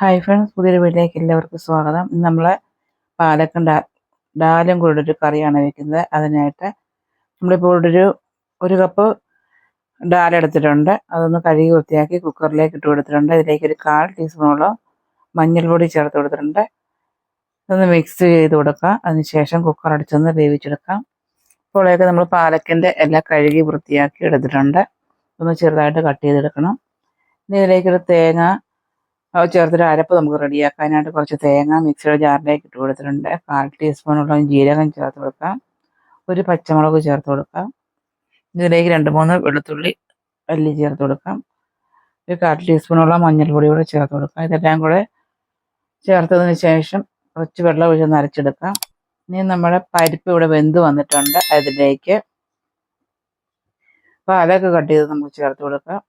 Hi friends, പുതിയൊരു വീട്ടിലേക്ക് എല്ലാവർക്കും സ്വാഗതം. ഇന്ന് നമ്മൾ പാലക്കും ഡാലും കൂടെ ഒരു കറിയാണ് വയ്ക്കുന്നത്. അതിനായിട്ട് നമ്മളിപ്പോൾ ഒരു കപ്പ് ഡാൽ എടുത്തിട്ടുണ്ട്. അതൊന്ന് കഴുകി വൃത്തിയാക്കി കുക്കറിലേക്ക് ഇട്ട് കൊടുത്തിട്ടുണ്ട്. ഇതിലേക്ക് ഒരു 1/4 ടീസ്പൂണോളം മഞ്ഞൾപ്പൊടി ചേർത്ത് കൊടുത്തിട്ടുണ്ട്. ഇതൊന്ന് മിക്സ് ചെയ്ത് കൊടുക്കുക. അതിനുശേഷം കുക്കർ അടിച്ചൊന്ന് വേവിച്ചെടുക്കാം. ഇപ്പോഴേക്ക് നമ്മൾ പാലക്കിൻ്റെ എല്ലാം കഴുകി വൃത്തിയാക്കി എടുത്തിട്ടുണ്ട്. ഒന്ന് ചെറുതായിട്ട് കട്ട് ചെയ്തെടുക്കണം. ഇനി ഇതിലേക്കൊരു തേങ്ങ ചേർത്തൊരു അരപ്പ് നമുക്ക് റെഡിയാക്കാനായിട്ട് കുറച്ച് തേങ്ങ മിക്സിയുടെ ജാറിലേക്ക് ഇട്ട് കൊടുത്തിട്ടുണ്ട്. 1/4 ടീസ്പൂണോളം ജീരകം ചേർത്ത് കൊടുക്കാം. ഒരു പച്ചമുളക് ചേർത്ത് കൊടുക്കാം. ഇതിലേക്ക് 2-3 വെളുത്തുള്ളി അല്ലി ചേർത്ത് കൊടുക്കാം. ഒരു 1/4 ടീസ്പൂണോളം മഞ്ഞൾപ്പൊടി കൂടെ ചേർത്ത് കൊടുക്കാം. ഇതെല്ലാം കൂടെ ചേർത്തതിന് ശേഷം കുറച്ച് വെള്ളം ഒഴിച്ച് അരച്ചെടുക്കാം. ഇനി നമ്മുടെ പരിപ്പ് ഇവിടെ വെന്ത് വന്നിട്ടുണ്ട്. അതിലേക്ക് പാലൊക്കെ കട്ട് ചെയ്ത് നമുക്ക് ചേർത്ത് കൊടുക്കാം.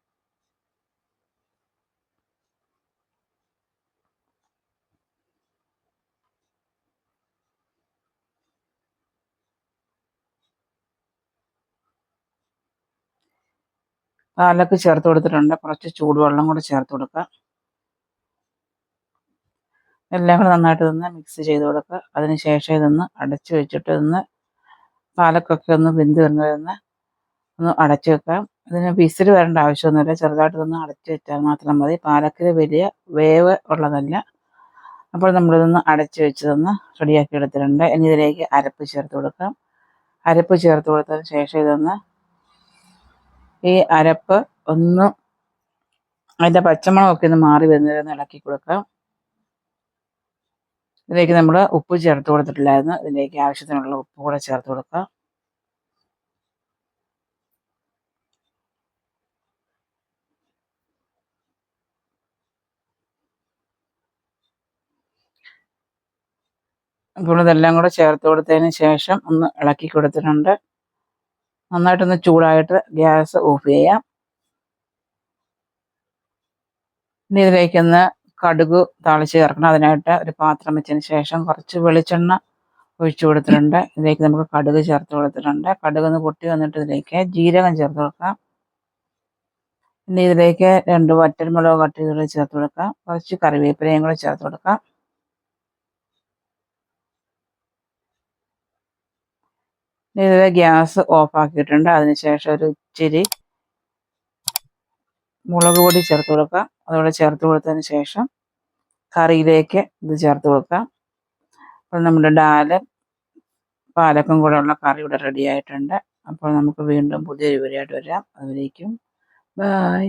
പാലൊക്കെ ചേർത്ത് കൊടുത്തിട്ടുണ്ട്. കുറച്ച് ചൂടുവെള്ളം കൂടെ ചേർത്ത് കൊടുക്കുക. എല്ലാം കൂടെ നന്നായിട്ട് ഇതൊന്ന് മിക്സ് ചെയ്ത് കൊടുക്കുക. അതിനുശേഷം ഇതൊന്ന് അടച്ച് വെച്ചിട്ട് പാലക്കൊക്കെ ഒന്ന് വെന്ത് വരുന്നതെന്ന് ഒന്ന് അടച്ച് വെക്കാം. ഇതിന് വിസിൽ വരേണ്ട ആവശ്യമൊന്നുമില്ല. ചെറുതായിട്ടൊന്ന് അടച്ച് വെച്ചാൽ മാത്രം മതി. പാലക്കിൽ വലിയ വേവ് ഉള്ളതല്ല. അപ്പോൾ നമ്മളിതൊന്ന് അടച്ച് വെച്ചതൊന്ന് റെഡിയാക്കി എടുത്തിട്ടുണ്ട്. ഇനി ഇതിലേക്ക് അരപ്പ് ചേർത്ത് കൊടുക്കാം. അരപ്പ് ചേർത്ത് കൊടുത്തതിന് ശേഷം ഈ അരപ്പ് ഒന്ന് അതിൻ്റെ പച്ചമണമൊക്കെ ഒന്ന് മാറി വരുന്നതൊന്ന് ഇളക്കി കൊടുക്കാം. ഇതിലേക്ക് നമ്മൾ ഉപ്പ് ചേർത്ത് കൊടുത്തിട്ടില്ലായിരുന്നു. ഇതിലേക്ക് ആവശ്യത്തിനുള്ള ഉപ്പ് കൂടെ ചേർത്ത് കൊടുക്കാം. അപ്പോൾ ഇതെല്ലാം കൂടെ ചേർത്ത് കൊടുത്തതിന് ശേഷം ഒന്ന് ഇളക്കി കൊടുത്തിട്ടുണ്ട്. നന്നായിട്ടൊന്ന് ചൂടായിട്ട് ഗ്യാസ് ഓഫ് ചെയ്യാം. ഇനി ഇതിലേക്കൊന്ന് കടുക് താളിച്ച് ചേർക്കണം. അതിനായിട്ട് ഒരു പാത്രം വെച്ചതിന് ശേഷം കുറച്ച് വെളിച്ചെണ്ണ ഒഴിച്ചു കൊടുത്തിട്ടുണ്ട്. ഇതിലേക്ക് നമുക്ക് കടുക് ചേർത്ത് കൊടുത്തിട്ടുണ്ട്. കടുക് ഒന്ന് പൊട്ടി വന്നിട്ട് ഇതിലേക്ക് ജീരകം ചേർത്ത് കൊടുക്കാം. ഇനി ഇതിലേക്ക് 2 വറ്റൽമുളക് കട്ട് ചെയ്ത് ചേർത്ത് കൊടുക്കാം. കുറച്ച് കറിവേപ്പിലയും കൂടെ ചേർത്ത് കൊടുക്കാം. ഇത് ഗ്യാസ് ഓഫ് ആക്കിയിട്ടുണ്ട്. അതിനുശേഷം ഒരു ഇച്ചിരി മുളക് പൊടി ചേർത്ത് കൊടുക്കാം. അതുകൂടെ ചേർത്ത് കൊടുത്തതിന് ശേഷം കറിയിലേക്ക് ഇത് ചേർത്ത് കൊടുക്കാം. അപ്പോൾ നമ്മുടെ ഡാലും പാലക്കും കൂടെ ഉള്ള കറി ഇവിടെ റെഡി ആയിട്ടുണ്ട്. അപ്പോൾ നമുക്ക് വീണ്ടും പുതിയൊരു വീഡിയോ ആയിട്ട് വരാം. അതിലേക്കും ബൈ.